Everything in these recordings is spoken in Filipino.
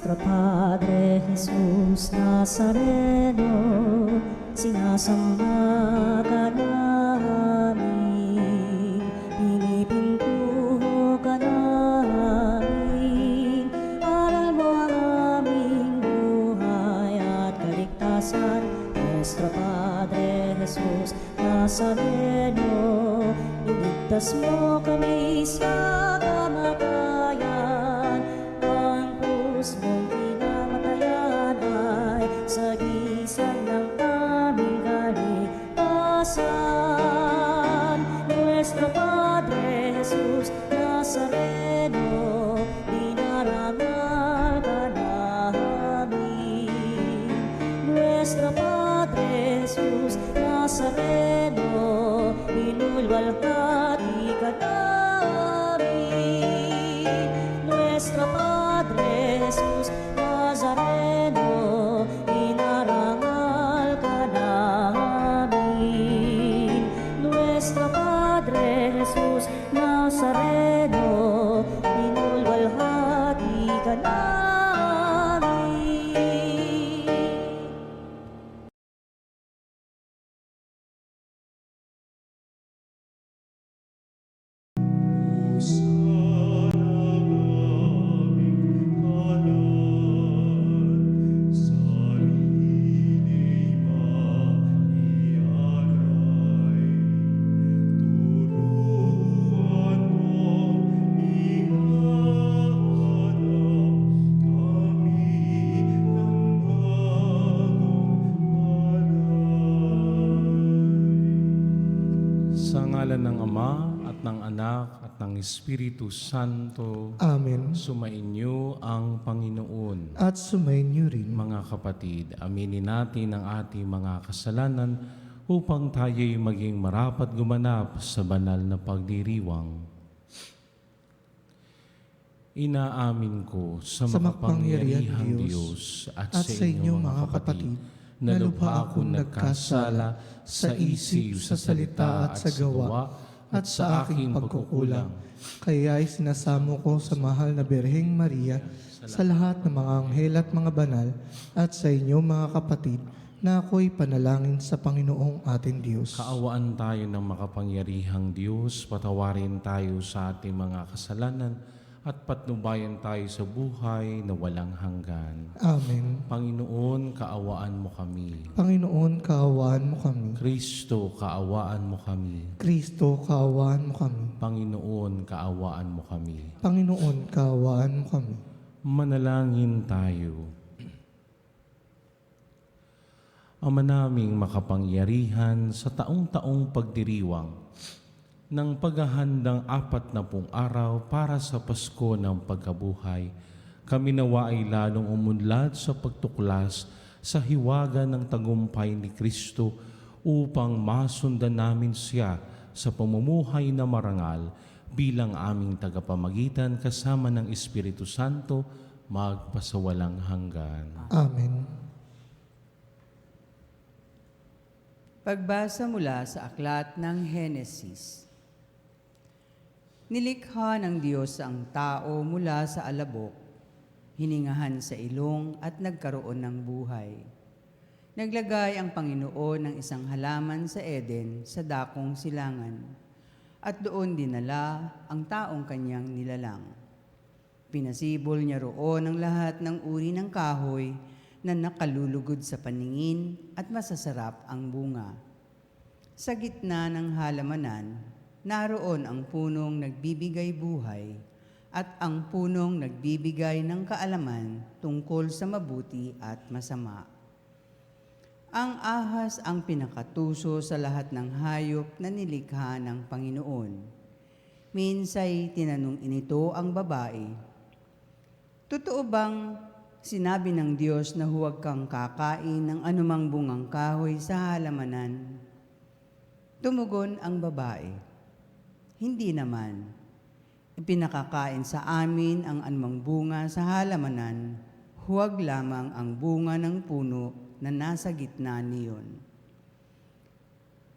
Nuestro Padre Jesús Nazareno, sinasamba ka namin, pinipintuho ka namin, aral mo ang aming buhay at kaligtasan. Nuestro Padre Jesús Nazareno, iligtas mo kami sa kamatayan, ang krus mong pinamatayan ay sagisag ng aming kaligtasan. Nuestro Padre Jesus Nazareno, dinarangal ka namin. Nuestro Padre Jesus Nazareno, inulwalhati ka namin. Nuestro Padre Jesus Nazareno, inarangal ka namin. Nuestro Padre Jesus Nazareno, inulwalhati ka namin. Sa ngalan ng Ama at ng Anak at ng Espiritu Santo, Amen. sumainyo ang Panginoon. At sumainyo rin. Mga kapatid, aminin natin ang ating mga kasalanan upang tayo'y maging marapat gumanap sa banal na pagdiriwang. Inaamin ko sa makapangyarihang Diyos at sa inyong mga kapatid na lubha akong nagkasala sa isip, sa salita at sa gawa at sa aking pagkukulang. Kaya sinasamo ko sa mahal na Birheng Maria, sa lahat ng mga anghel at mga banal, at sa inyo mga kapatid, na ako'y panalangin sa Panginoong ating Diyos. Kaawaan tayo ng makapangyarihang Diyos, patawarin tayo sa ating mga kasalanan, at patnubayan tayo sa buhay na walang hanggan. Amen. Panginoon, kaawaan mo kami. Panginoon, kaawaan mo kami. Kristo, kaawaan mo kami. Kristo, kaawaan mo kami. Panginoon, kaawaan mo kami. Panginoon, kaawaan mo kami. Manalangin tayo. Ama naming makapangyarihan, sa taong-taong pagdiriwang ng paghahandang 40 araw para sa Pasko ng pagkabuhay, kami nawa ay lalong umunlad sa pagtuklas sa hiwaga ng tagumpay ni Kristo upang masundan namin siya sa pamumuhay na marangal bilang aming tagapamagitan kasama ng Espiritu Santo magpasawalang hanggan. Amen. Pagbasa mula sa aklat ng Henesis. Nilikha ng Diyos ang tao mula sa alabok, hiningahan sa ilong at nagkaroon ng buhay. Naglagay ang Panginoon ng isang halaman sa Eden sa dakong silangan, at doon dinala ang taong kanyang nilalang. Pinasibol niya roon ang lahat ng uri ng kahoy na nakalulugod sa paningin at masasarap ang bunga. Sa gitna ng halamanan, naroon ang punong nagbibigay buhay at ang punong nagbibigay ng kaalaman tungkol sa mabuti at masama. Ang ahas ang pinakatuso sa lahat ng hayop na nilikha ng Panginoon. Minsay tinanong inito ang babae, "Totoo bang sinabi ng Diyos na huwag kang kakain ng anumang bungang kahoy sa halamanan?" Tumugon ang babae, "Hindi naman. Ipinakakain sa amin ang anumang bunga sa halamanan, huwag lamang ang bunga ng puno na nasa gitna niyon.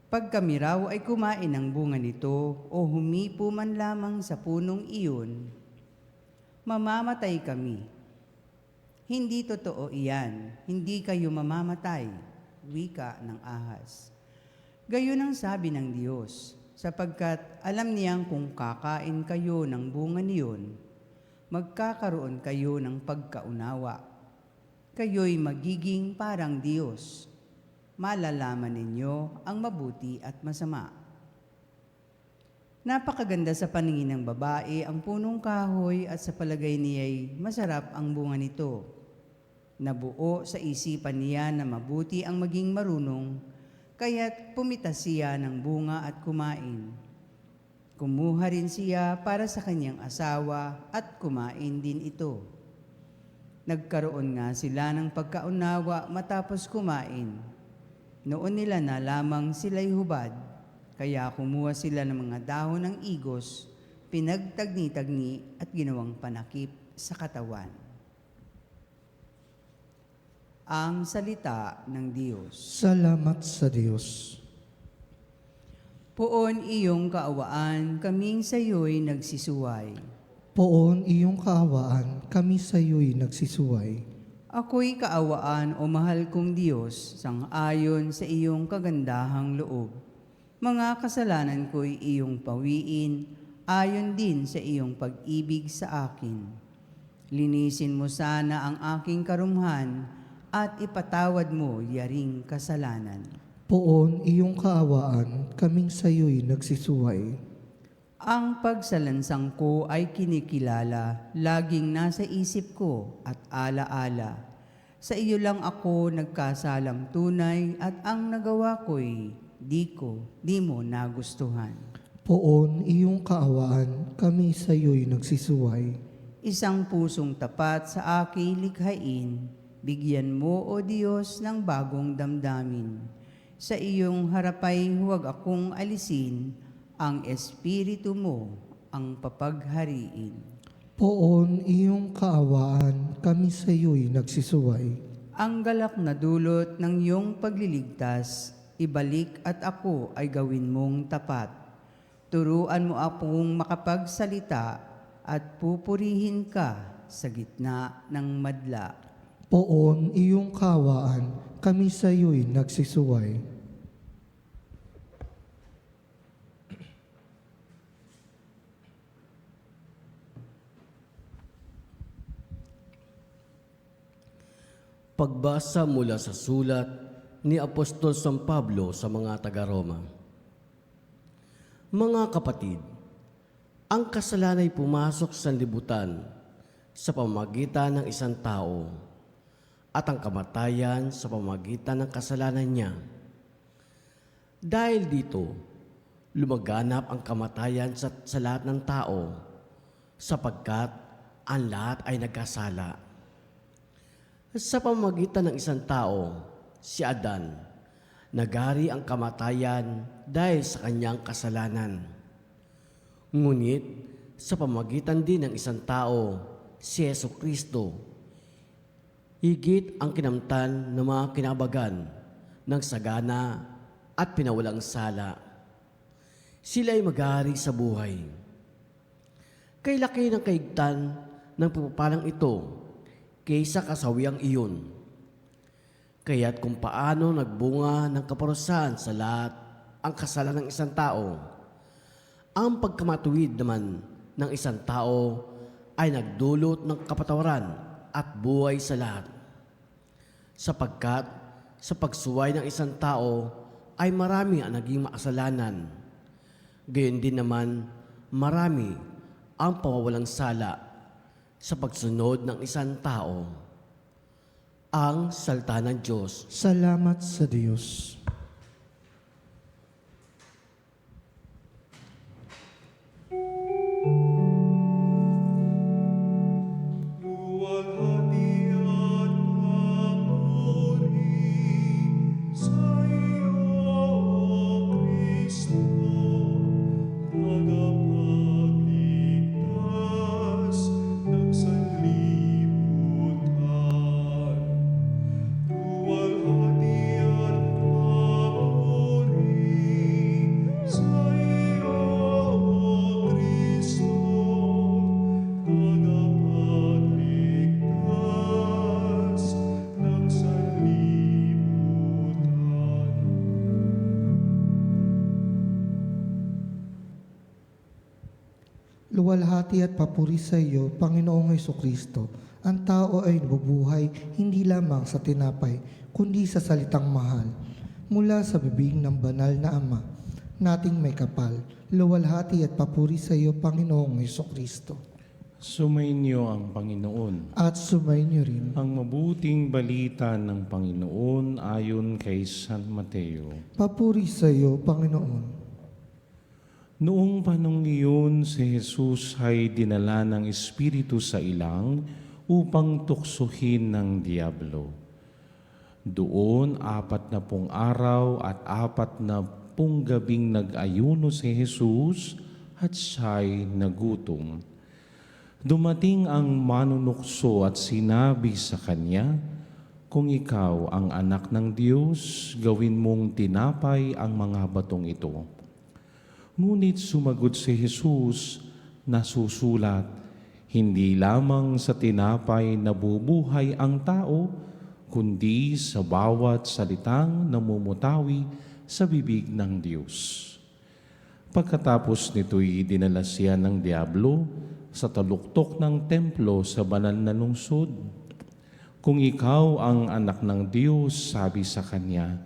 Pag kami raw ay kumain ng bunga nito o humipo man lamang sa punong iyon, mamamatay kami. Hindi totoo iyan, hindi kayo mamamatay, wika ng ahas. Gayon ang sabi ng Diyos, sapagkat alam niyang kung kakain kayo ng bunga niyon, magkakaroon kayo ng pagkaunawa. Kayo'y magiging parang Diyos. Malalaman ninyo ang mabuti at masama. Napakaganda sa paningin ng babae ang punong kahoy at sa palagay niya'y masarap ang bunga nito. Nabuo sa isipan niya na mabuti ang maging marunong, kaya't pumitas siya ng bunga at kumain. Kumuha rin siya para sa kanyang asawa at kumain din ito. Nagkaroon nga sila ng pagkaunawa matapos kumain. Noon nila na lamang sila'y hubad, kaya kumuha sila ng mga dahon ng igos, pinagtagni-tagni at ginawang panakip sa katawan. Ang salita ng Diyos. Salamat sa Diyos. Poon iyong kaawaan, kaming sayo'y nagsisuway. Poon iyong kaawaan, kami sa iyo'y nagsisuway. Ako'y kaawaan o mahal kong Diyos, sang-ayon sa iyong kagandahang loob. Mga kasalanan ko'y iyong pawiin, ayon din sa iyong pag-ibig sa akin. Linisin mo sana ang aking karumhan at ipatawad mo yaring kasalanan. Poon iyong kaawaan, kaming sa iyo'y nagsisuway. Ang pagsalansang ko ay kinikilala, laging nasa isip ko at ala-ala. Sa iyo lang ako nagkasalang tunay at ang nagawa ko'y di mo nagustuhan. Poon iyong kaawaan, kami sa iyo'y nagsisuway. Isang pusong tapat sa aking likhain, bigyan mo o Diyos ng bagong damdamin. Sa iyong harapay huwag akong alisin, ang Espiritu mo ang papaghariin. Poon iyong kaawaan, kami sa iyo'y nagsisuway. Ang galak na dulot ng iyong pagliligtas, ibalik at ako ay gawin mong tapat. Turuan mo akong makapagsalita at pupurihin ka sa gitna ng madla. Poon iyong kaawaan, kami sa iyo'y nagsisuway. Pagbasa mula sa sulat ni Apostol San Pablo sa mga taga-Roma. Mga kapatid, ang kasalanan ay pumasok sa libutan sa pamamagitan ng isang tao at ang kamatayan sa pamamagitan ng kasalanan niya. Dahil dito, lumaganap ang kamatayan sa lahat ng tao sapagkat ang lahat ay nagkasala. Sa pamamagitan ng isang tao, si Adan, nagari ang kamatayan dahil sa kanyang kasalanan. Ngunit sa pamamagitan din ng isang tao, si Jesucristo, higit ang kinamtan ng mga kinabagan ng sagana at pinawalang sala. Sila ay mag-aari sa buhay. Kay laki ng kaigtan ng pagpapalang ito kaysa kasawiang iyon. Kaya't kung paano nagbunga ng kaparusahan sa lahat ang kasalanan ng isang tao, ang pagkamatuwid naman ng isang tao ay nagdulot ng kapatawaran at buhay sa lahat. Sapagkat sa pagsuway ng isang tao ay marami ang naging makasalanan. Gayon din naman marami ang pawawalang sala sa pagsunod ng isang tao. Ang salita ng Diyos. Salamat sa Diyos. Luwalhati at papuri sa iyo, Panginoong Hesukristo. Ang tao ay nabubuhay hindi lamang sa tinapay, kundi sa salitang mahal. Mula sa bibig ng banal na Ama, nating may kapal. Luwalhati at papuri sa iyo, Panginoong Hesukristo. Sumainyo ang Panginoon. At sumainyo rin. Ang mabuting balita ng Panginoon ayon kay San Mateo. Papuri sa iyo, Panginoon. Noong panong iyon, si Jesus ay dinala ng Espiritu sa ilang upang tuksohin ng Diablo. Doon, 40 araw at 40 gabing nag-ayuno si Jesus at siya'y nagutom. Dumating ang manunukso at sinabi sa kanya, "Kung ikaw ang anak ng Diyos, gawin mong tinapay ang mga batong ito." Ngunit sumagot si Jesus, nasusulat, "Hindi lamang sa tinapay nabubuhay ang tao, kundi sa bawat salitang namumutawi sa bibig ng Diyos." Pagkatapos nito'y dinala siya ng Diablo sa taluktok ng templo sa banal na lungsod. "Kung ikaw ang anak ng Diyos," sabi sa kanya,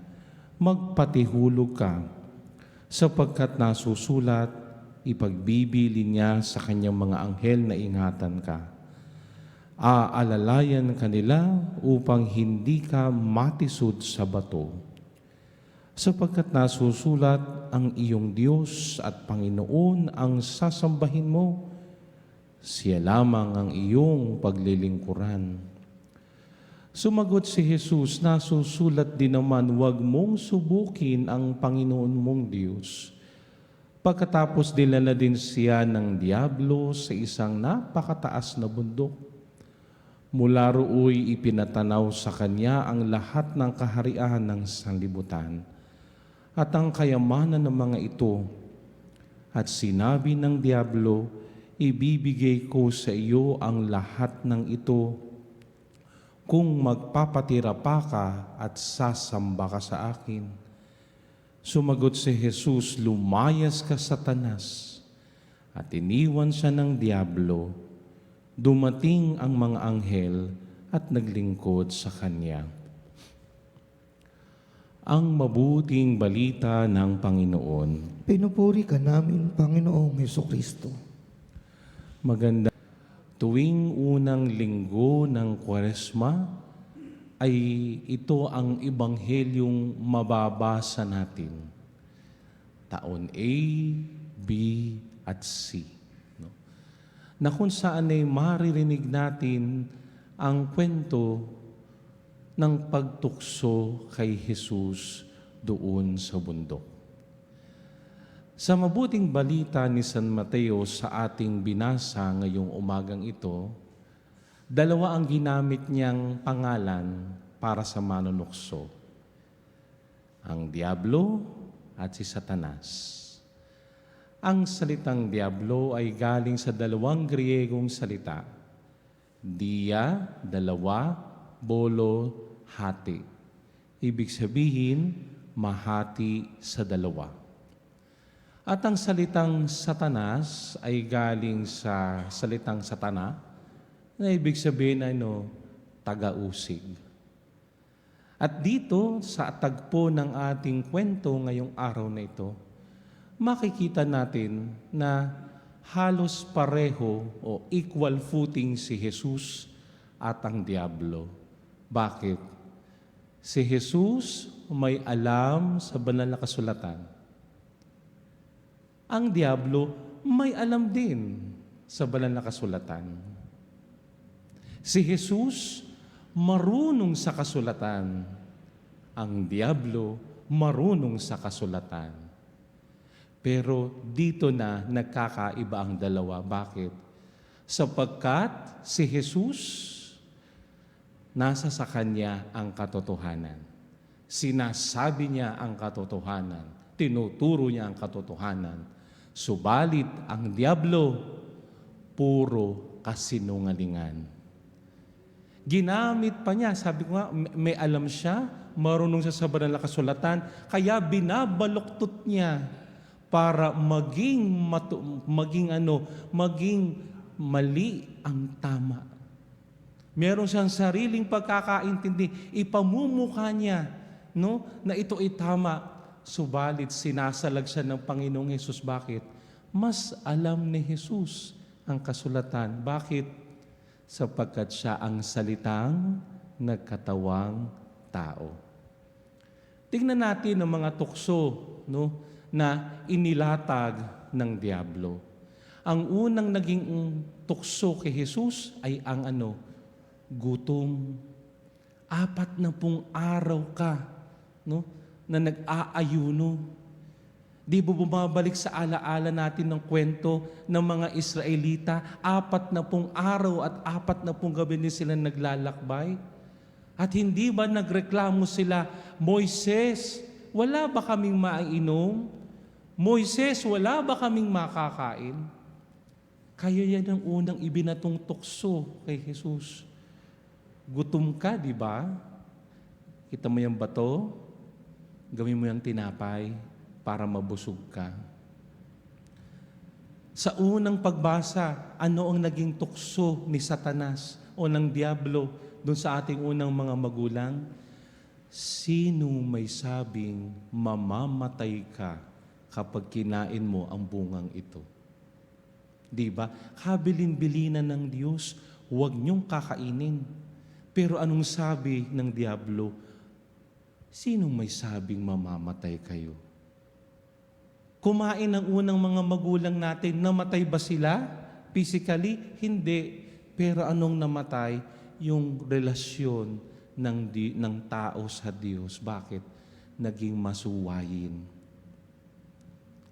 "magpatihulog ka, sapagkat nasusulat, ipagbibili niya sa kanyang mga anghel na ingatan ka. Aalalayan kanila upang hindi ka matisod sa bato. Sapagkat nasusulat, ang iyong Diyos at Panginoon ang sasambahin mo, siya lamang ang iyong paglilingkuran." Sumagot si Jesus, nasusulat din naman, "Huwag mong subukin ang Panginoon mong Diyos." Pagkatapos dinala din siya ng Diablo sa isang napakataas na bundok. Mula rooy ipinatanaw sa kanya ang lahat ng kaharian ng sanlibutan at ang kayamanan ng mga ito. At sinabi ng Diablo, "Ibibigay ko sa iyo ang lahat ng ito kung magpapatira pa ka at sasamba ka sa akin." Sumagot si Jesus, "Lumayas ka, Satanas." At iniwan siya ng Diablo. Dumating ang mga anghel at naglingkod sa kanya. Ang mabuting balita ng Panginoon. Pinupuri ka namin, Panginoong Hesukristo. Maganda. Tuwing unang linggo ng Kwaresma ay ito ang ebanghelyong mababasa natin. Taon A, B, at C. No? Na kung saan ay maririnig natin ang kwento ng pagtukso kay Jesus doon sa bundok. Sa mabuting balita ni San Mateo sa ating binasa ngayong umagang ito, 2 ang ginamit niyang pangalan para sa manunukso. Ang Diablo at si Satanas. Ang salitang Diablo ay galing sa 2 Griegong salita. Dia, 2, bolo, hati. Ibig sabihin, mahati sa 2. At ang salitang Satanas ay galing sa salitang Satana, na ibig sabihin taga-usig. At dito, sa tagpo ng ating kwento ngayong araw na ito, makikita natin na halos pareho o equal footing si Jesus at ang Diablo. Bakit? Si Jesus may alam sa banal na kasulatan. Ang Diablo may alam din sa banal na kasulatan. Si Jesus marunong sa kasulatan. Ang Diablo marunong sa kasulatan. Pero dito na nagkakaiba ang dalawa. Bakit? Sapagkat si Jesus, nasa sa Kanya ang katotohanan. Sinasabi niya ang katotohanan. Tinuturo niya ang katotohanan. Subalit ang Diablo, puro kasinungalingan. Ginamit pa niya, sabi ko nga, may alam siya, marunong siya sa banal na kasulatan, kaya binabaluktot niya para maging mali ang tama. Meron siyang sariling pagkakaintindi, ipamumukha niya, no, na ito ay tama. Subalit sinasalag siya ng Panginoong Hesus. Bakit? Mas alam ni Hesus ang kasulatan. Bakit? Sapagkat siya ang salitang nagkatawang tao. Tingnan natin ang mga tukso, no, na inilatag ng Diablo. Ang unang naging tukso kay Hesus ay ang gutom. 40 araw ka, no, na nag-aayuno. Di ba bumabalik sa alaala natin ng kwento ng mga Israelita, 40 araw at 40 gabi din sila naglalakbay? At hindi ba nagreklamo sila, Moises, wala ba kaming maiinom? Moises, wala ba kaming makakain? Kaya yan ang unang ibinatong tukso kay Jesus. Gutom ka, di ba? Kita mo yung bato? Gawin mo yung tinapay para mabusog ka. Sa unang pagbasa, ano ang naging tukso ni Satanas o ng Diablo doon sa ating unang mga magulang? Sino may sabing mamamatay ka kapag kinain mo ang bungang ito? Di ba? Kabilin-bilinan ng Diyos, huwag niyong kakainin. Pero anong sabi ng Diablo? Sinong may sabing mamamatay kayo? Kumain ng unang mga magulang natin, namatay ba sila? Physically? Hindi. Pero anong namatay? Yung relasyon ng tao sa Diyos. Bakit? Naging masuwayin.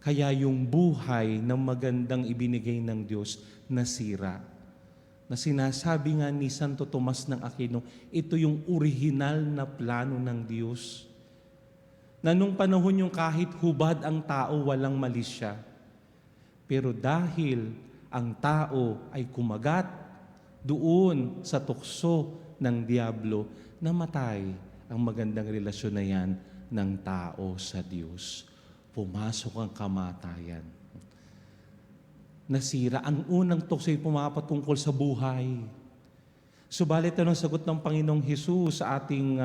Kaya yung buhay na magandang ibinigay ng Diyos nasira. Na sinasabi nga ni Santo Tomas ng Aquino, ito yung original na plano ng Diyos. Na nung panahon yung kahit hubad ang tao, walang mali siya. Pero dahil ang tao ay kumagat doon sa tukso ng Diablo, namatay ang magandang relasyon na yan ng tao sa Diyos. Pumasok ang kamatayan. Nasira. Ang unang tukso ay pumapatungkol sa buhay. Subalit anong sagot ng Panginoong Hesus sa ating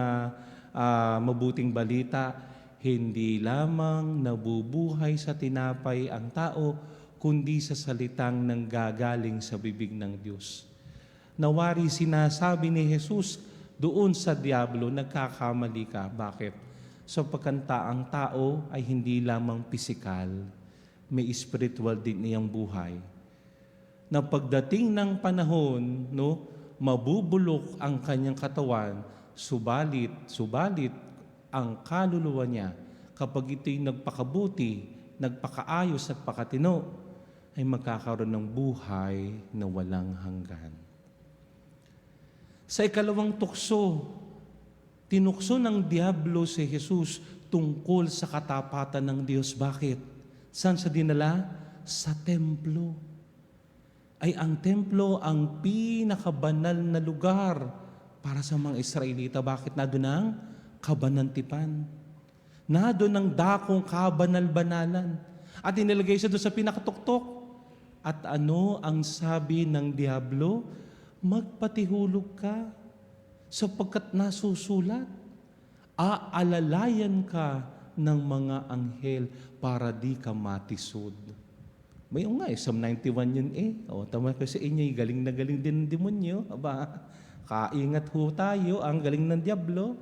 mabuting balita? Hindi lamang nabubuhay sa tinapay ang tao, kundi sa salitang nanggagaling sa bibig ng Diyos. Nawari sinasabi ni Hesus doon sa Diablo, nagkakamali ka. Bakit? Sapagkat ang tao ay hindi lamang pisikal, may spiritual din niyang buhay. Na pagdating ng panahon, no, mabubulok ang kanyang katawan, subalit ang kaluluwa niya, kapag ito'y nagpakabuti, nagpakaayos, nagpakatino, ay magkakaroon ng buhay na walang hanggan. Sa ikalawang tukso, tinukso ng Diablo si Jesus tungkol sa katapatan ng Diyos. Bakit? Saan siya dinala? Sa templo. Ay ang templo ang pinakabanal na lugar para sa mga Israelita. Bakit? Na doon ang kabanantipan. Na doon ang dakong kabanal-banalan. At inilagay siya doon sa pinakatuktok. At ano ang sabi ng Diablo? Magpatihulog ka sapagkat nasusulat. Aalalayan ka ng mga anghel para di ka matisod. May nga, Psalm 91 yun eh. O, tama ko sa inyo, galing na galing din ng demonyo. Aba, kaingat ho tayo, ang galing ng Diablo.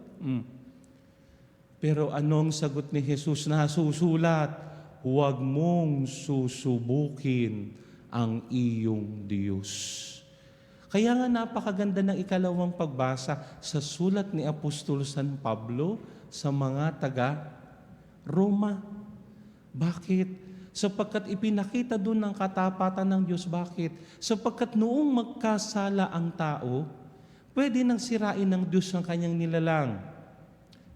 Pero anong sagot ni Jesus na susulat? Huwag mong susubukin ang iyong Diyos. Kaya nga napakaganda ng ikalawang pagbasa sa sulat ni Apostol San Pablo sa mga taga-Roma. Bakit? Sapagkat ipinakita doon ng katapatan ng Diyos. Bakit? Sapagkat noong magkasala ang tao, pwede nang sirain ng Diyos ang kanyang nilalang.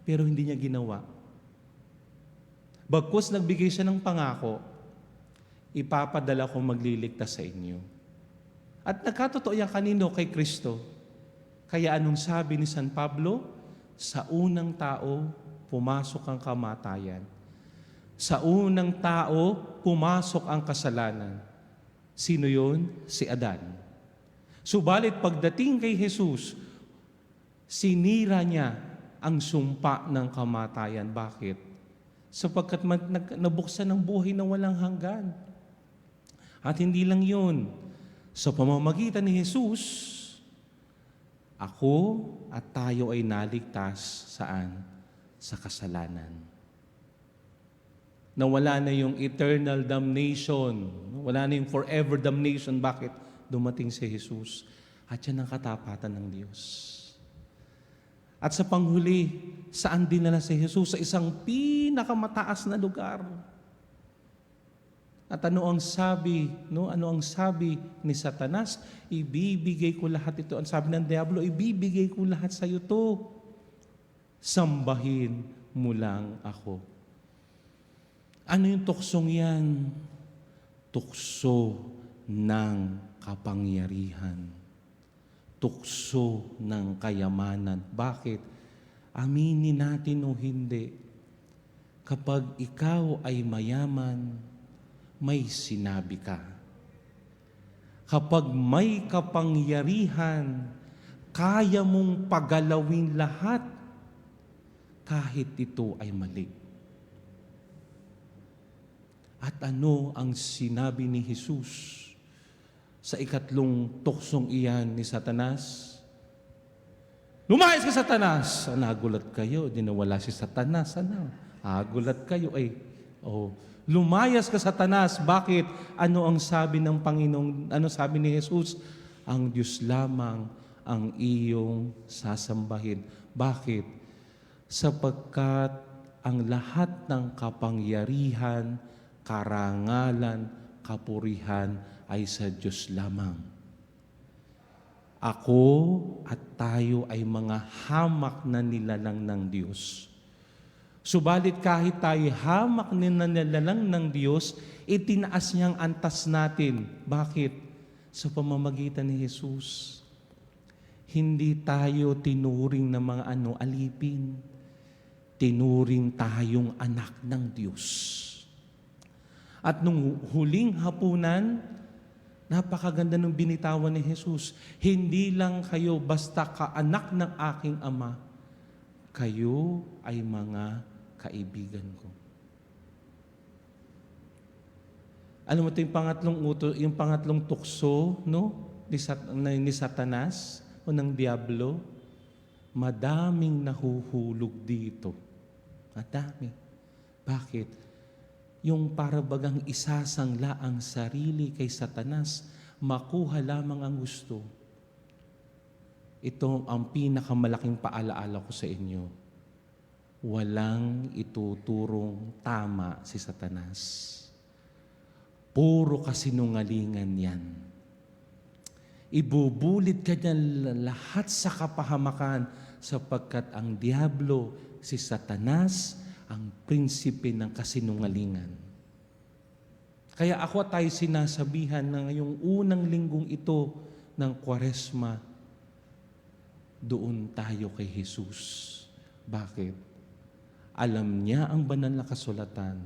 Pero hindi niya ginawa. Bagkus nagbigay siya ng pangako, ipapadala ko magliligtas sa inyo. At nagkatotoo yan kanino? Kay Kristo. Kaya anong sabi ni San Pablo? Sa unang tao, pumasok ang kamatayan. Sa unang tao, pumasok ang kasalanan. Sino yun? Si Adan. Subalit pagdating kay Jesus, sinira niya ang sumpa ng kamatayan. Bakit? Sapagkat nabuksan ng buhay na walang hanggan. At hindi lang yun. Sa pamamagitan ni Jesus, ako at tayo ay naligtas saan? Sa kasalanan. Nawala na yung eternal damnation. Wala na yung forever damnation. Bakit? Dumating si Jesus. At yan ang katapatan ng Diyos. At sa panghuli, saan dinala si Jesus? Sa isang pinakamataas na lugar. At ano ang sabi? No? Ano ang sabi ni Satanas? Ibibigay ko lahat ito. Ang sabi ng Diablo, ibibigay ko lahat sa iyo to. Sambahin mo lang ako. Ano yung tuksong yan? Tukso ng kapangyarihan. Tukso ng kayamanan. Bakit? Aminin natin o hindi. Kapag ikaw ay mayaman, may sinabi ka. Kapag may kapangyarihan, kaya mong pagalawin lahat kahit ito ay mali. At ano ang sinabi ni Jesus sa ikatlong tuksong iyan ni Satanas? Lumayas ka, Satanas! Nagulat kayo, dinawala si Satanas. Nagulat kayo. Lumayas ka, Satanas. Bakit? Ano ang sabi ng Panginoong, ano sabi ni Jesus? Ang Diyos lamang ang iyong sasambahin. Bakit? Sapagkat ang lahat ng kapangyarihan, karangalan, kapurihan ay sa Diyos lamang. Ako at tayo ay mga hamak na nilalang ng Diyos. Subalit kahit tayo hamak na nilalang ng Diyos, itinaas niyang antas natin. Bakit? Sa pamamagitan ni Jesus. Hindi tayo tinuring na mga alipin. Tinuring tayong anak ng Diyos. At nung huling hapunan, napakaganda ng binitawan ni Jesus. Hindi lang kayo basta kaanak ng aking Ama, kayo ay mga kaibigan ko. Alam mo ito yung pangatlong tukso, no? Ni Satanas o ng Diablo. Madaming nahuhulog dito. Madami. Bakit? Yung parabagang isasangla ang sarili kay Satanas, makuha lamang ang gusto. Ito ang pinakamalaking paalaala ko sa inyo. Walang ituturong tama si Satanas. Puro kasinungalingan yan. Ibubulit ka niyan lahat sa kapahamakan sapagkat ang Diablo, si Satanas, ang prinsipe ng kasinungalingan. Kaya ako at tayo sinasabihan na ngayong unang linggong ito ng Kwaresma, doon tayo kay Jesus. Bakit? Alam niya ang banal na kasulatan,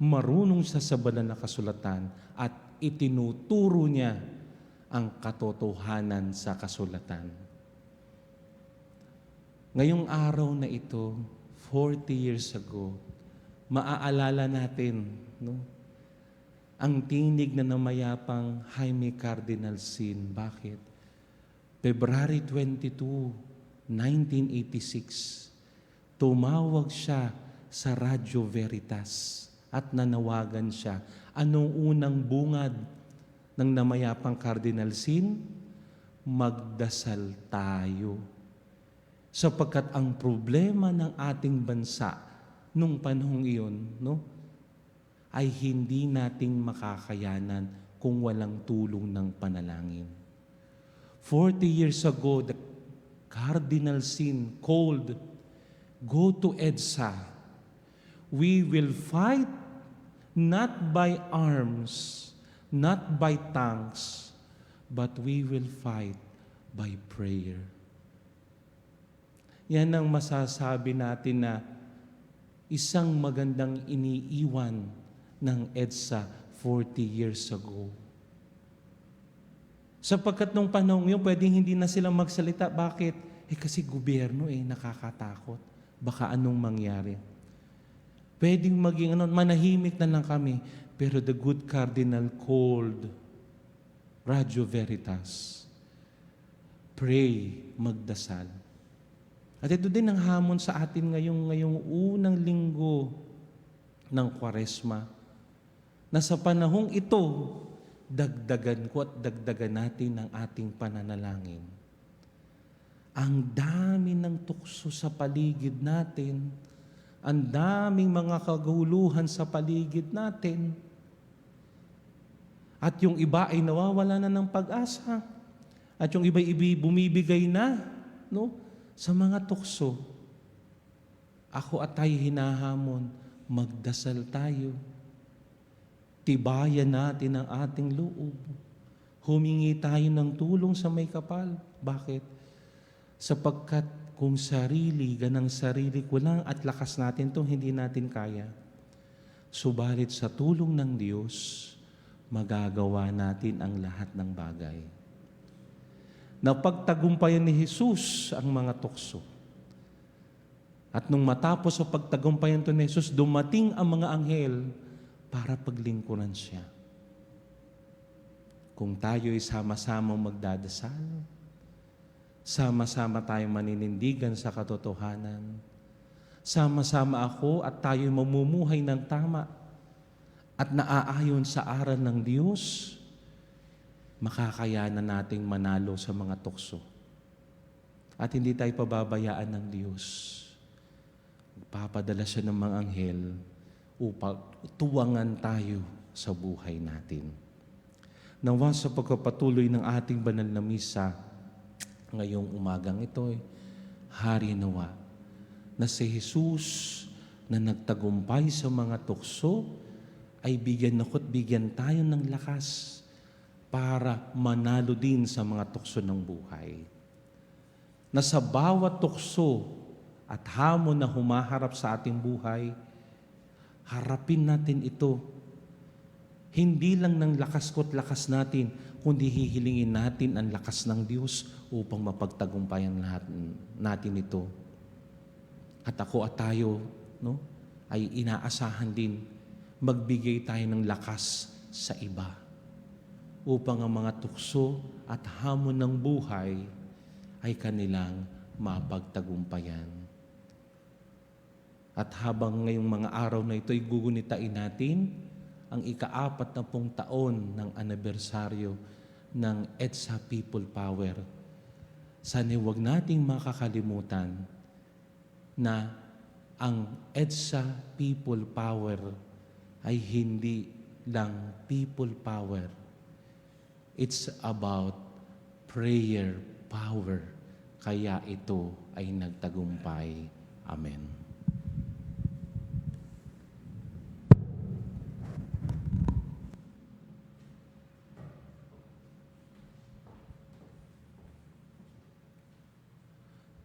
marunong siya sa banal na kasulatan, at itinuturo niya ang katotohanan sa kasulatan. Ngayong araw na ito, 40 years ago, maaalala natin, no? Ang tinig na namayapang Jaime Cardinal Sin. Bakit? February 22, 1986, tumawag siya sa Radyo Veritas at nanawagan siya. Anong unang bungad ng namayapang Cardinal Sin? Magdasal tayo. Sapagkat ang problema ng ating bansa nung panahong iyon, no, ay hindi nating makakayanan kung walang tulong ng panalangin. 40 years ago, the Cardinal Sin called, go to EDSA. We will fight not by arms, not by tanks, but we will fight by prayer. Yan ang masasabi natin na isang magandang iniiwan ng EDSA 40 years ago. Sapagkat nung panahon yun, pwedeng hindi na sila magsalita. Bakit? Kasi gobyerno nakakatakot. Baka anong mangyari. Pwedeng maging manahimik na lang kami. Pero the good cardinal called Radio Veritas. Pray, magdasal. At ito din ang hamon sa atin ngayong unang linggo ng Kwaresma, na sa panahong ito, dagdagan ko at dagdagan natin ang ating pananalangin. Ang dami ng tukso sa paligid natin, ang daming mga kaguluhan sa paligid natin, at yung iba ay nawawala na ng pag-asa, at yung iba bumibigay na sa mga tukso. Ako at tayo hinahamon, magdasal tayo. Tibayan natin ang ating loob. Humingi tayo ng tulong sa may kapal. Bakit? Sapagkat kung ganang sarili ko lang at lakas natin itong hindi natin kaya. Subalit sa tulong ng Diyos, magagawa natin ang lahat ng bagay. Napagtagumpayan ni Jesus ang mga tukso. At nung matapos sa pagtagumpayan ito ni Jesus, dumating ang mga anghel para paglingkuran siya. Kung tayo ay sama-sama magdadasal, sama-sama tayong maninindigan sa katotohanan, sama-sama ako at tayo mamumuhay ng tama at naaayon sa aral ng Diyos, makakayanan nating manalo sa mga tukso. At hindi tayo pababayaan ng Diyos. Papadala siya ng mga anghel upang tuwangan tayo sa buhay natin. Nawa sa pagpapatuloy ng ating banal na misa ngayong umagang ito, hari nawa na si Jesus na nagtagumpay sa mga tukso ay bigyan tayo ng lakas para manalo din sa mga tukso ng buhay. Na sa bawat tukso at hamon na humaharap sa ating buhay, harapin natin ito. Hindi lang ng lakas ko't lakas natin, kundi hihilingin natin ang lakas ng Diyos upang mapagtagumpayan lahat natin ito. At ako at tayo ay inaasahan din magbigay tayo ng lakas sa iba upang ang mga tukso at hamon ng buhay ay kanilang mapagtagumpayan. At habang ngayong mga araw na ito ay gugunitain natin ang ika-40 taon ng anibersaryo ng EDSA People Power. Sana huwag nating makakalimutan na ang EDSA People Power ay hindi lang people power. It's about prayer power. Kaya ito ay nagtagumpay. Amen.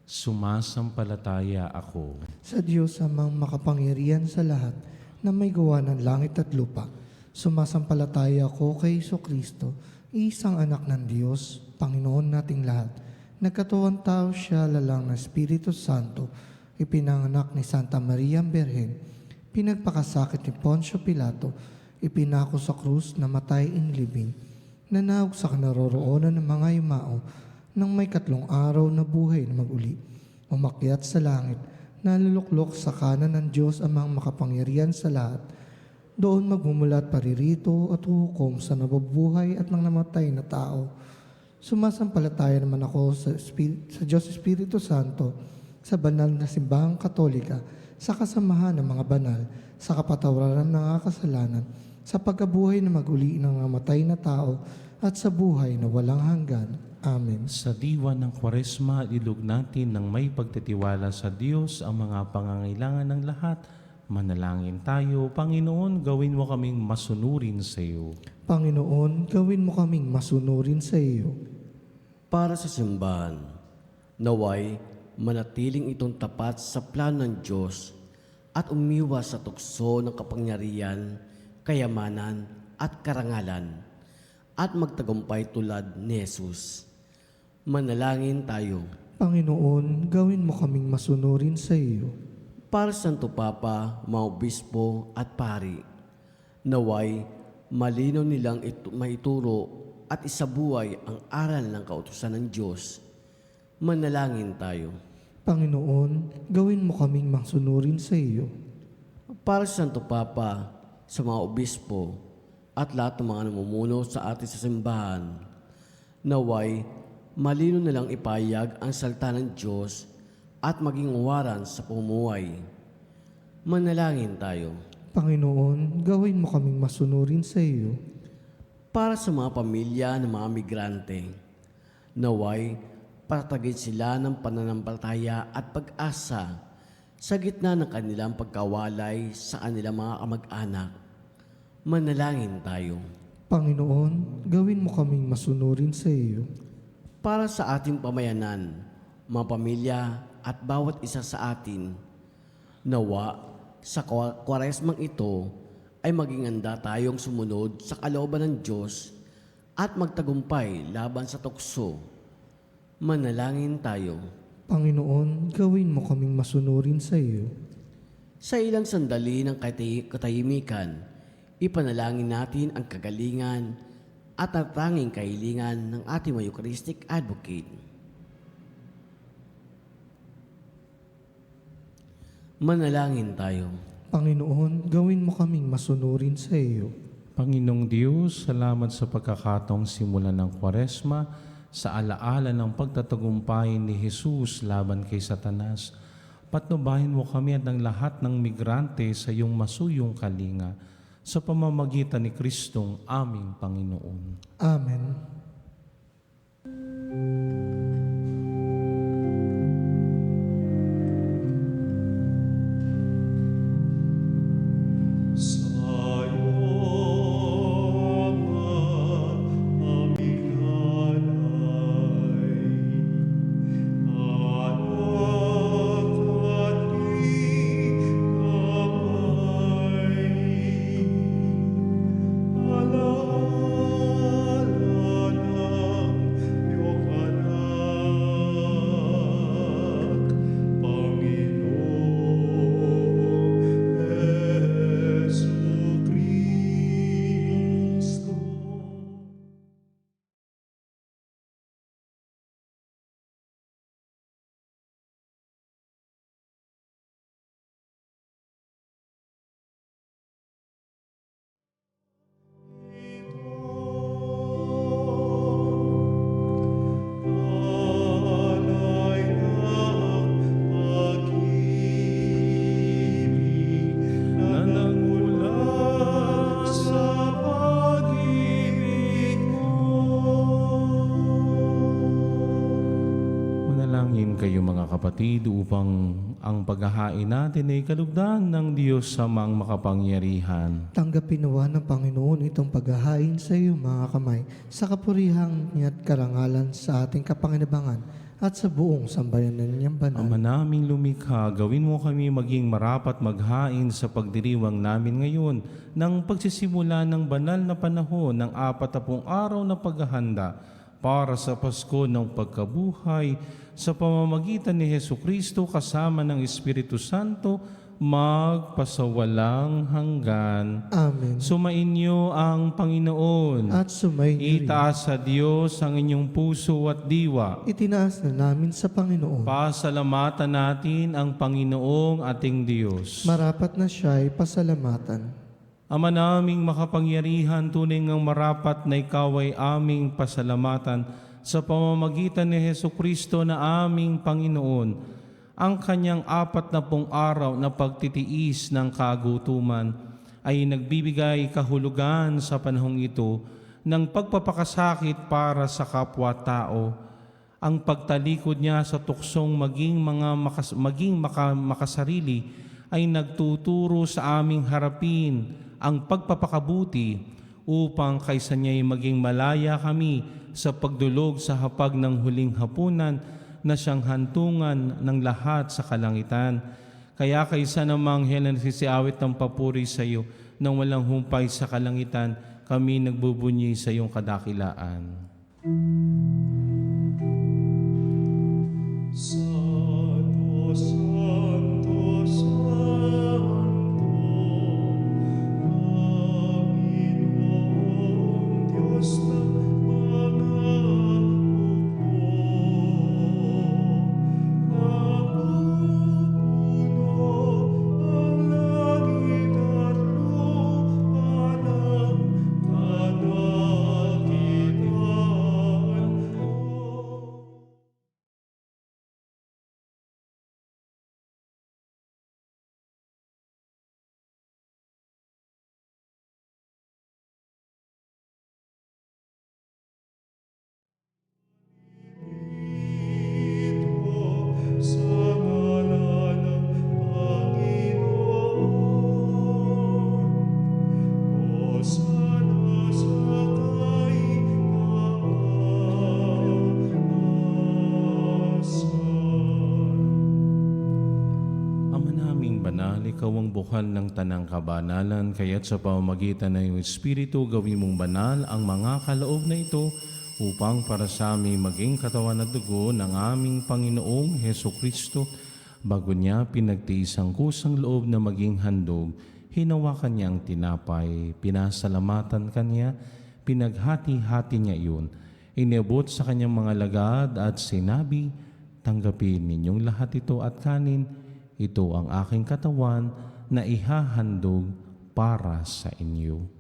Sumasampalataya ako Sa Diyos amang makapangyarihan sa lahat na may gawa ng langit at lupa. Sumasampalataya ako kay Kristo, isang anak ng Diyos, Panginoon nating lahat. Nagkatuwang tao siya lalang ng Espiritu Santo, ipinanganak ni Santa Maria Birhen, pinagpakasakit ni Poncio Pilato, ipinako sa krus na matay inlibing, nanawag sa kinaroroonan ng mga yumao, nang may 3 araw na buhay na mag-uli. Umakyat sa langit, naluluklok sa kanan ng Diyos amang makapangyarihan sa lahat. Doon magmumulat paririto at hukom sa nabubuhay at ng namatay na tao. Sumasampalataya naman ako sa Diyos Espiritu Santo, sa banal na simbahang katolika, sa kasamahan ng mga banal, sa kapatawaran ng mga kasalanan, sa pagkabuhay na mag-uli ng namatay na tao, at sa buhay na walang hanggan. Amen. Sa diwa ng Kwaresma, ilog natin ng may pagtitiwala sa Diyos ang mga pangangailangan ng lahat. Manalangin tayo. Panginoon, gawin mo kaming masunurin sa iyo. Panginoon, gawin mo kaming masunurin sa iyo. Para sa simbahan, naway manatiling itong tapat sa plano ng Diyos at umiwas sa tukso ng kapangyarihan, kayamanan at karangalan, at magtagumpay tulad ni Jesus. Manalangin tayo. Panginoon, gawin mo kaming masunurin sa iyo. Para sa Santo Papa, mga obispo at pari, naway malinaw nilang maituro at isabuhay ang aral ng kautusan ng Diyos. Manalangin tayo. Panginoon, gawin mo kaming masunurin sa iyo. Para sa Santo Papa, sa mga obispo, at lahat ng mga namumuno sa atin sa simbahan, naway malino nilang ipahayag ang salita ng Diyos at maging uwaran sa pamumuhay. Manalangin tayo. Panginoon, gawin mo kaming masunurin sa iyo. Para sa mga pamilya ng mga migrante, naway patagin sila ng pananampalataya at pag-asa sa gitna ng kanilang pagkawalay sa kanilang mga kamag-anak. Manalangin tayo. Panginoon, gawin mo kaming masunurin sa iyo. Para sa ating pamayanan, mga pamilya at bawat isa sa atin, nawa sa kwaresmang ito ay maging handa tayong sumunod sa kalooban ng Diyos at magtagumpay laban sa tukso. Manalangin tayo. Panginoon, gawin mo kaming masunurin sa iyo. Sa ilang sandali ng katahimikan, ipanalangin natin ang kagalingan at ang tanging kahilingan ng ating mga Eucharistic Advocate. Manalangin tayo. Panginoon, gawin mo kaming masunurin sa iyo. Panginoong Diyos, salamat sa pagkakataong simulan ng Kwaresma sa alaala ng pagtatagumpay ni Jesus laban kay Satanas. Patnubahin mo kami at ang lahat ng migrante sa iyong masuyong kalinga sa pamamagitan ni Kristong aming Panginoon. Amen. Kayo mga kapatid upang ang paghahain natin ay kalugdan ng Diyos sa mga makapangyarihan. Tanggapin nawa ng Panginoon itong paghahain sa iyo mga kamay sa kapurihang niya't karangalan sa ating kapanginabangan at sa buong sambayanan niyang banal. Ama naming lumikha, gawin mo kami maging marapat maghain sa pagdiriwang namin ngayon ng pagsisimula ng banal na panahon ng 40 araw na paghahanda para sa Pasko ng pagkabuhay sa pamamagitan ni Hesukristo kasama ng Espiritu Santo magpasawalang hanggan. Amen. Sumainyo ang Panginoon. At sumainyo rin. Itaas sa Diyos ang inyong puso at diwa. Itinaas na namin sa Panginoon. Pasalamatan natin ang Panginoong ating Diyos. Marapat na siya ay pasalamatan. Ama naming makapangyarihan, tunay ngang marapat na ikaw ay aming pasalamatan sa pamamagitan ni Hesukristo na aming Panginoon, ang kanyang 40 araw na pagtitiis ng kagutuman ay nagbibigay kahulugan sa panahong ito ng pagpapakasakit para sa kapwa-tao. Ang pagtalikod niya sa tuksong maging makasarili ay nagtuturo sa aming harapin ang pagpapakabuti upang kaysa niya'y maging malaya kami sa pagdulog sa hapag ng huling hapunan na siyang hantungan ng lahat sa kalangitan. Kaya kaysa namang anghel na nagsisiawit ng papuri sa iyo, nang walang humpay sa kalangitan, kami nagbubunyi sa iyong kadakilaan. Santo, Santo, Santo, Panginoong Diyos ng mga hukbo, napupuno ang langit at lupa ng kadakilaan mo. Sa ngalan ng Panginoon, Hosana sa kaitaasan. Ama naming banal, ikaw ang bukal ng tanang kabanalan, kaya't sa pamamagitan ng iyong Espiritu, gawin mong banal ang mga kaloob na ito upang para sa aming maging katawan at dugo ng aming Panginoong Heso Kristo. Bago niya pinagtiis ang kusang loob na maging handog, hinawakan niya ang tinapay, pinasalamatan kanya, pinaghati-hati niya iyon. Inabot sa kanyang mga lagad at sinabi, tanggapin ninyong lahat ito at kanin, ito ang aking katawan na ihahandog para sa inyo.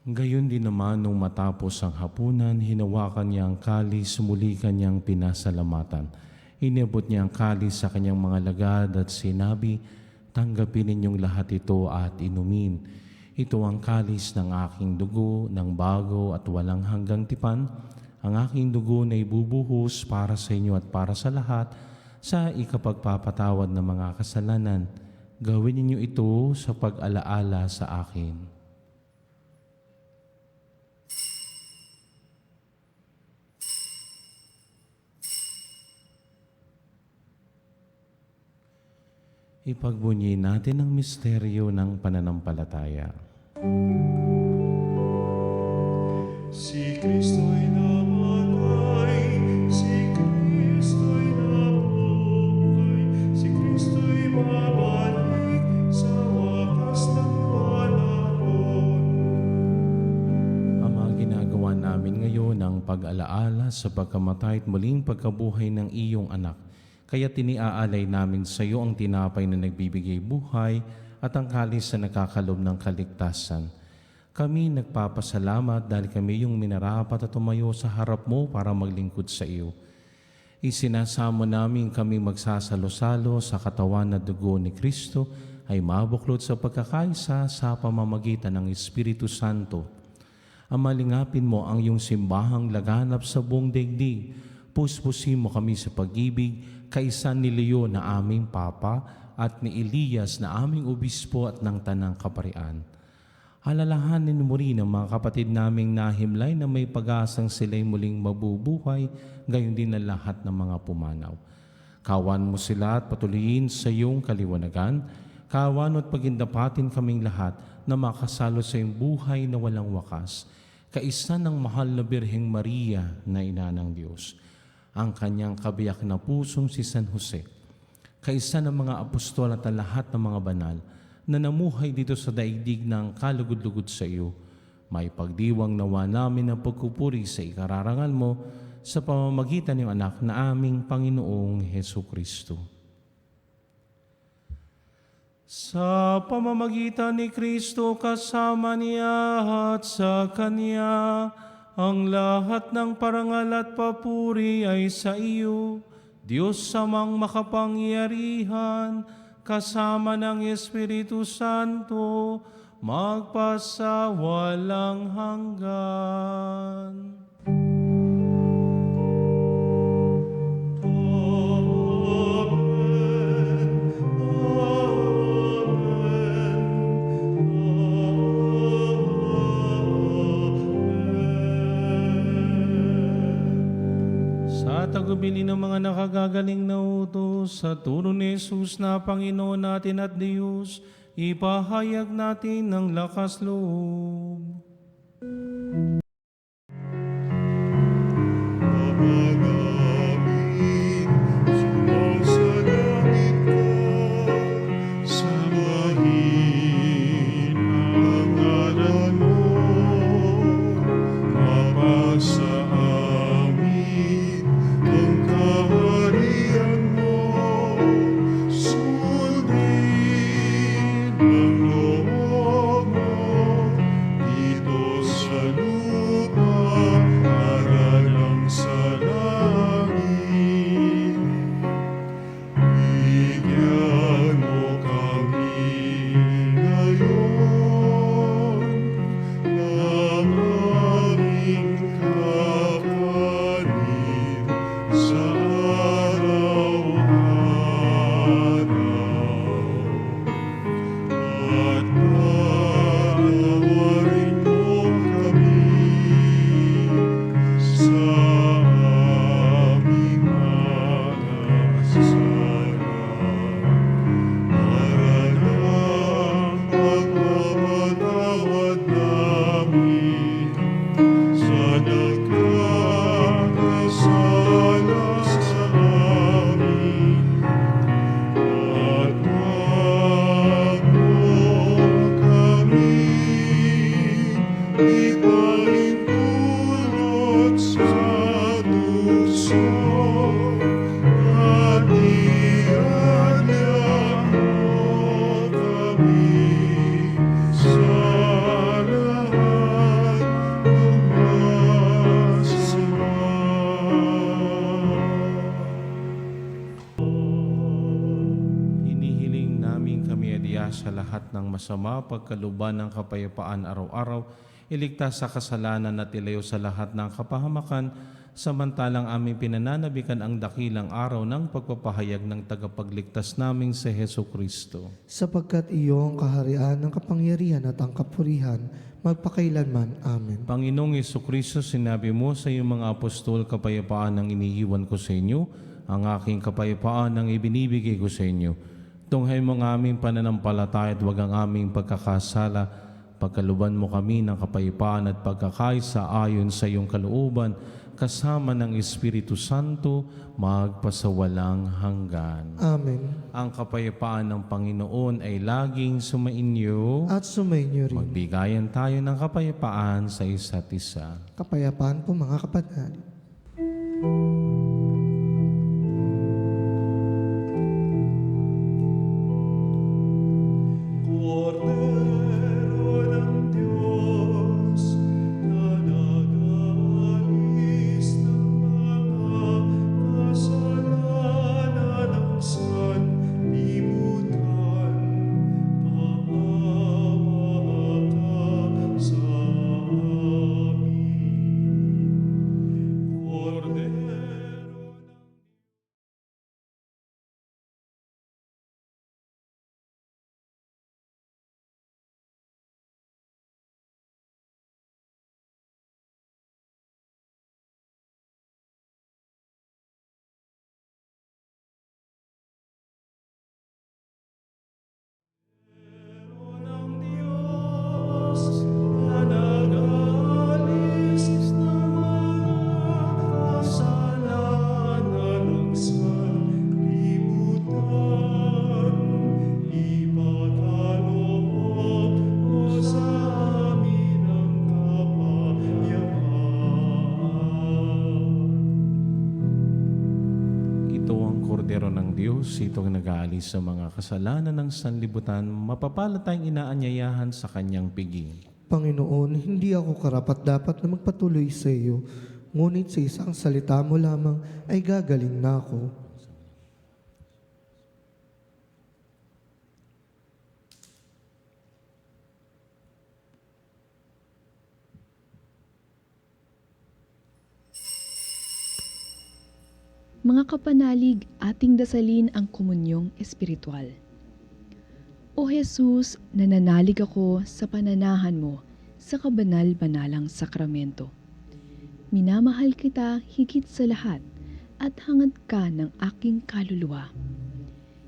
Gayon din naman nung matapos ang hapunan, hinawakan niya ang kalis, muli kanyang pinasalamatan. Inabot niya ang kalis sa kanyang mga lagad at sinabi, tanggapin ninyong lahat ito at inumin. Ito ang kalis ng aking dugo, ng bago at walang hanggang tipan. Ang aking dugo na ibubuhos para sa inyo at para sa lahat sa ikapagpapatawad ng mga kasalanan. Gawin ninyo ito sa pag-alaala sa akin. Ipagbunyi natin ang misteryo ng pananampalataya. Si Kristo'y namatay, si Kristo'y nabuhay, si Kristo'y babalik sa wakas ng panahon. Ama, ginagawa namin ngayon ang pag-alaala sa pagkamatay at muling pagkabuhay ng iyong anak. Kaya tiniaalay namin sa iyo ang tinapay na nagbibigay buhay at ang kalis na nakakalob ng kaligtasan. Kami nagpapasalamat dahil kami yung minarapat at tumayo sa harap mo para maglingkod sa iyo. Isinasamo namin kami magsasalo-salo sa katawan na dugo ni Kristo ay mabuklod sa pagkakaisa sa pamamagitan ng Espiritu Santo. Amalingapin mo ang iyong simbahang laganap sa buong daigdig. Puspusin mo kami sa pag-ibig, kaisa ni Leo na aming Papa at ni Elias na aming Obispo at ng Tanang Kaparian. Alalahanin mo rin ang mga kapatid naming nahimlay na may pag-asang sila'y muling mabubuhay, gayon din ang lahat ng mga pumanaw. Kawan mo sila at patuloyin sa iyong kaliwanagan. Kawan at pagindapatin kaming lahat na makasalo sa iyong buhay na walang wakas. Kaisa ng mahal na Birheng Maria na Ina ng Diyos, ang kanyang kabiyak na pusong si San Jose, kaisa ng mga apostol at ang lahat ng mga banal na namuhay dito sa daigdig ng kalugod-lugod sa iyo, may pagdiwang nawa namin ang pagkupuri sa ikararangal mo sa pamamagitan ng anak na aming Panginoong Heso Kristo. Sa pamamagitan ni Kristo kasama niya at sa Kanya, ang lahat ng parangal at papuri ay sa iyo, Diyos Amang makapangyarihan, kasama ng Espiritu Santo, magpasawalang hanggan. Amen. ng mga nakagagaling na utos sa turo ni Jesus na Panginoon natin at Diyos, ipahayag natin ng lakas loob. Pamagapin, sumasalangit ka, sambahin ang ngalan mo, mapasa amin ang kaharian mo, sundin ang loob mo, dito sa lupa, para lang sa langit. Bigyan mo kami ngayon ng aming kakanin sa araw-araw. At patawarin mo kami sa aming mga kasala, para ng pagpapatawad namin sa nagkakasala sa amin. At huwag mo kami ipahintulot sa tukso, at iadya mo kami sa lahat ng masama. Hinihiling namin kami adya sa lahat ng masama, pagkaluban ng kapayapaan araw-araw, iligtas sa kasalanan at ilayo sa lahat ng kapahamakan, samantalang aming pinananabikan ang dakilang araw ng pagpapahayag ng tagapagligtas naming si Heso Kristo. Sapagkat iyo ang kaharian ng kapangyarihan at ang kapurihan, magpakailanman. Amen. Panginoong Jesucristo, sinabi mo sa iyong mga apostol, kapayapaan ang iniiwan ko sa inyo, ang aking kapayapaan ang ibinibigay ko sa inyo. Tunghay mo ang aming pananampalataya at huwag ang aming pagkakasala. Pagkaluban mo kami ng kapayapaan at pagkakaisa ayon sa iyong kalooban, kasama ng Espiritu Santo, magpasawalang hanggan. Amen. Ang kapayapaan ng Panginoon ay laging sumainyo. At sumainyo rin. Magbigayan tayo ng kapayapaan sa isa't isa. Kapayapaan po mga kapatid. Cordero ng Diyos, na nag-aalis ng mga kasalanan ng sanlibutan, maawa ka sa amin. Cordero ng Diyos, na nag-aalis ng mga kasalanan ng sanlibutan, ipagkaloob mo sa amin ang kapayapaan. Ito ang kordero ng Diyos, itong nag-aalis sa mga kasalanan ng sanlibutan, mapapala tayong inaanyayahan sa kanyang piging. Panginoon, hindi ako karapat-dapat na magpatuloy sa iyo, ngunit sa isang salita mo lamang ay gagaling na ako. Mga kapanalig, ating dasalin ang komunyong espiritual. O Jesus, nananalig ako sa pananahan mo sa kabanal-banalang sakramento. Minamahal kita higit sa lahat at hangad ka ng aking kaluluwa.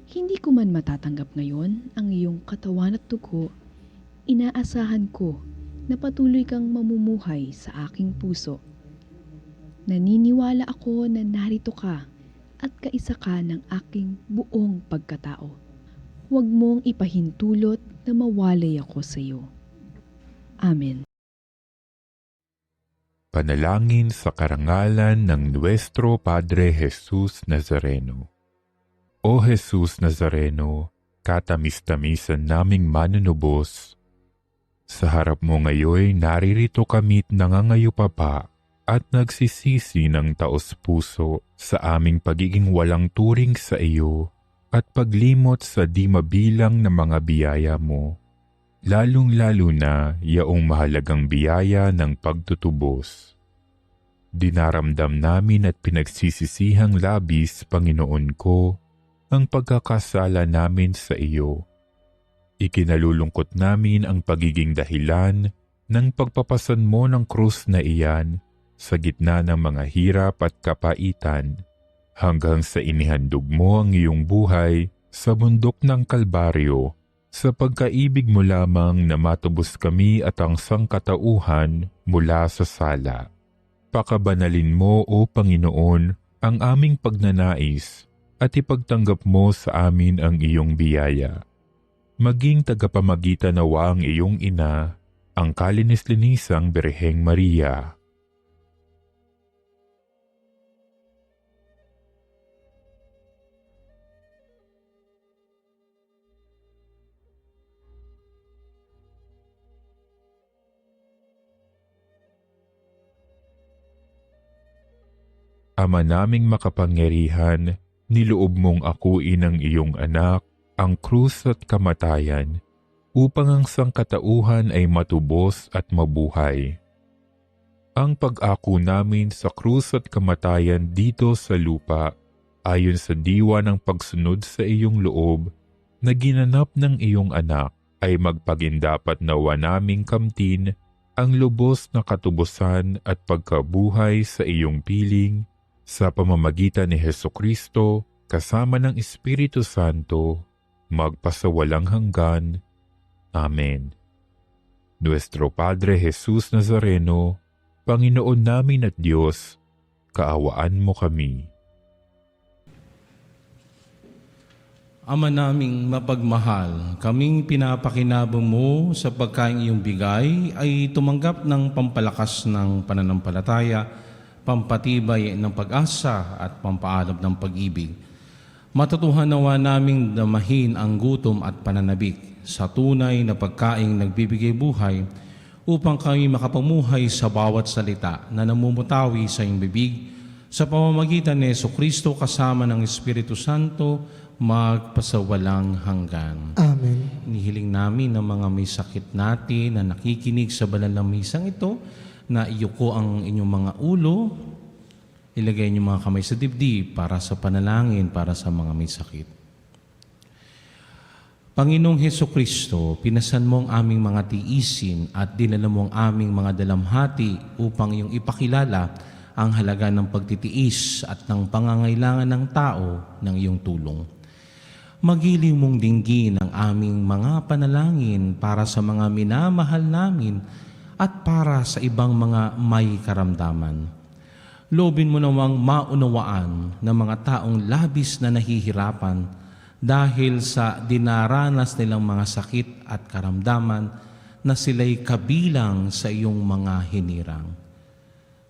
Hindi ko man matatanggap ngayon ang iyong katawan at dugo, inaasahan ko na patuloy kang mamumuhay sa aking puso. Naniniwala ako na narito ka at kaisa ka ng aking buong pagkatao. Huwag mong ipahintulot na mawalay ako sa iyo. Amen. Panalangin sa karangalan ng Nuestro Padre Jesus Nazareno. O Jesus Nazareno, katamis-tamisan naming manunubos, sa harap mo ngayon naririto kami't nangangayupapa at nagsisisi ng taos-puso sa aming pagiging walang turing sa iyo at paglimot sa di mabilang na mga biyaya mo, lalong-lalo na yaong mahalagang biyaya ng pagtutubos. Dinaramdam namin at pinagsisisihang labis, Panginoon ko, ang pagkakasala namin sa iyo. Ikinalulungkot namin ang pagiging dahilan ng pagpapasan mo ng krus na iyan sa gitna ng mga hirap at kapaitan, hanggang sa inihandog mo ang iyong buhay sa bundok ng Kalbaryo, sa pagkaibig mo lamang na matubos kami at ang sangkatauhan mula sa sala. Pakabanalin mo, O Panginoon, ang aming pagnanais at ipagtanggap mo sa amin ang iyong biyaya. Maging tagapamagitan nawa ang iyong ina, ang kalinis-linisang Birheng Maria. Ama naming makapangyarihan, niloob mong akuin ang iyong anak, ang krus at kamatayan, upang ang sangkatauhan ay matubos at mabuhay. Ang pag-ako namin sa krus at kamatayan dito sa lupa, ayon sa diwa ng pagsunod sa iyong loob, na ginanap ng iyong anak, ay magpagindapat nawa naming kamtin ang lubos na katubusan at pagkabuhay sa iyong piling, sa pamamagitan ni Hesukristo, kasama ng Espiritu Santo, magpasawalang hanggan. Amen. Nuestro Padre Jesus Nazareno, Panginoon namin at Diyos, kaawaan mo kami. Ama naming mapagmahal, kaming pinapakinabang mo sa pagkain iyong bigay ay tumanggap ng pampalakas ng pananampalataya, pampatibay ng pag-asa at pampaalab ng pag-ibig. Matutuhan nawa naming damahin ang gutom at pananabik sa tunay na pagkaing nagbibigay buhay upang kami makapamuhay sa bawat salita na namumutawi sa iyong bibig sa pamamagitan ni Jesucristo kasama ng Espiritu Santo magpasawalang hanggan. Amen. Inihiling namin ng mga may sakit natin na nakikinig sa banal na misang ito na iyuko ang inyong mga ulo, ilagay inyong mga kamay sa dibdib para sa panalangin para sa mga may sakit. Panginoong Hesukristo, pinasan mo ang aming mga tiisin at dinala mo ang aming mga dalamhati upang iyong ipakilala ang halaga ng pagtitiis at ng pangangailangan ng tao ng iyong tulong. Magiliw mong dinggin ang aming mga panalangin para sa mga minamahal namin at para sa ibang mga may karamdaman. Loobin mo nawang maunawaan ng mga taong labis na nahihirapan dahil sa dinaranas nilang mga sakit at karamdaman na sila'y kabilang sa iyong mga hinirang.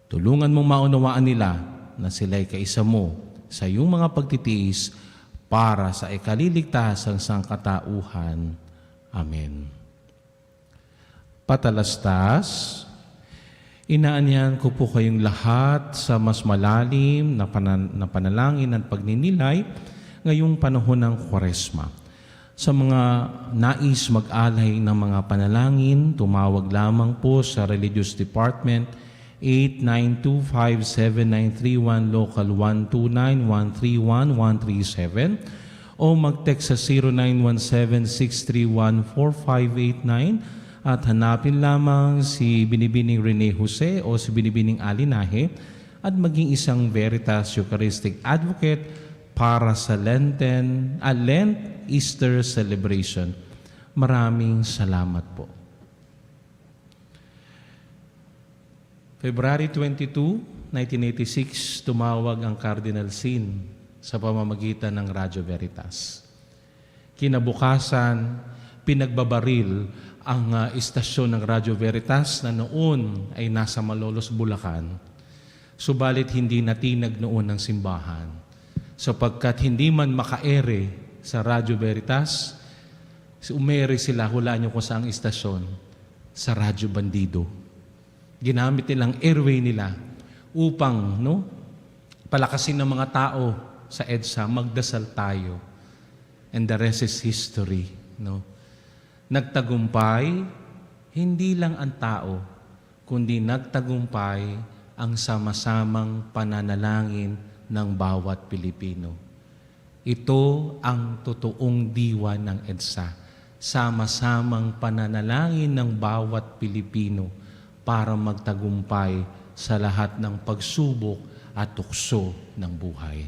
Tulungan mong maunawaan nila na sila'y kaisa mo sa iyong mga pagtitiis para sa ikaliligtas ng sangkatauhan. Amen. Patalastas, inaanyahan ko po kayong lahat sa mas malalim na panalangin at pagninilay ngayong panahon ng Kwaresma. Sa mga nais mag-alay ng mga panalangin, tumawag lamang po sa Religious Department 8925-7931 Local 129-131-137 o mag-text sa 0917-631-4589 at hanapin lamang si Binibining Rene Jose o si Binibining Alinahe at maging isang Veritas Eucharistic Advocate para sa Lent Easter celebration. Maraming salamat po. February 22, 1986, tumawag ang Cardinal Sin sa pamamagitan ng Radyo Veritas. Kinabukasan, pinagbabaril ang istasyon ng Radyo Veritas na noon ay nasa Malolos, Bulacan. Subalit hindi natinag noon ng simbahan. Sapagkat hindi man makaere sa Radyo Veritas, umere sila, hulaan niyo kung saang istasyon, sa Radyo Bandido. Ginamit nilang airway nila upang palakasin ng mga tao sa EDSA, magdasal tayo. And the rest is history. Nagtagumpay, hindi lang ang tao, kundi nagtagumpay ang sama-samang pananalangin ng bawat Pilipino. Ito ang totoong diwa ng EDSA. Sama-samang pananalangin ng bawat Pilipino para magtagumpay sa lahat ng pagsubok at tukso ng buhay.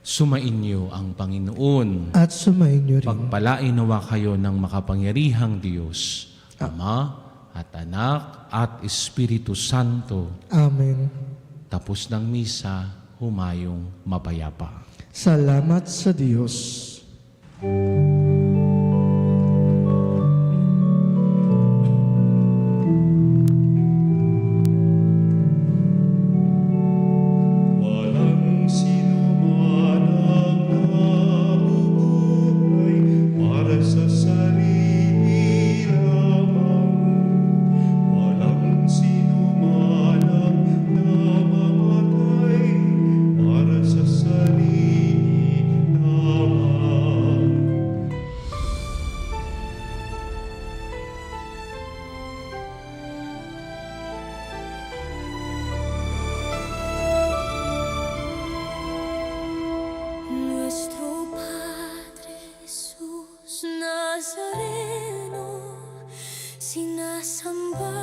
Sumainyo ang Panginoon. At sumainyo rin. Pagpalain nawa kayo ng makapangyarihang Diyos, Ama at Anak at Espiritu Santo. Amen. Tapos ng misa, humayong mapayapa. Salamat sa Diyos. Walang sinuman ang nabubuhay para sa sarili lamang. Walang sinuman ang namamatay para sa sarili lamang. Nuestro Padre Jesús Nazareno, sinasamba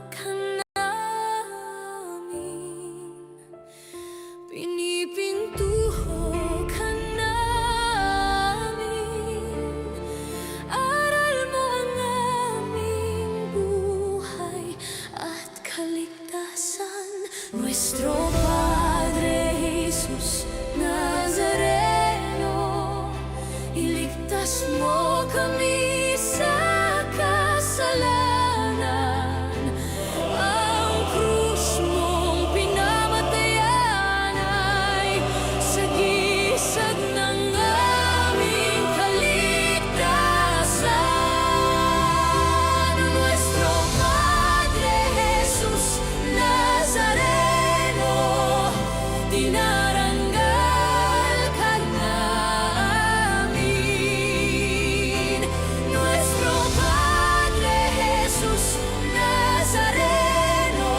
ka namin, pinipintuho ka namin, aral mo ang aming buhay at kaligtasan. Nuestro Padre Jesus Nazareno, iligtas mo kami sa kasalanan. Ang krus mong pinamatayan ay sagisag ng aming kaligtasan. Nuestro Padre Jesus Nazareno, dinarangal ka namin. Nuestro Padre Jesus Nazareno,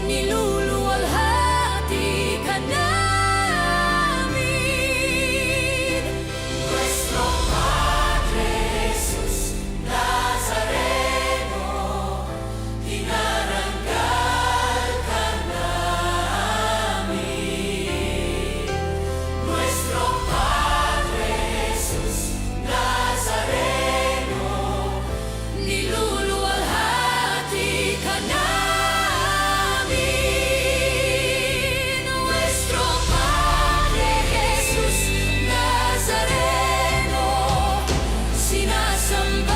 niluluwalhati ka namin. Nuestro Padre Jesus Nazareno, dinarangal ka namin. Nuestro Padre Jesus Nazareno, niluluwalhati ka namin. Nuestro Padre Jesus Nazareno, sinasamba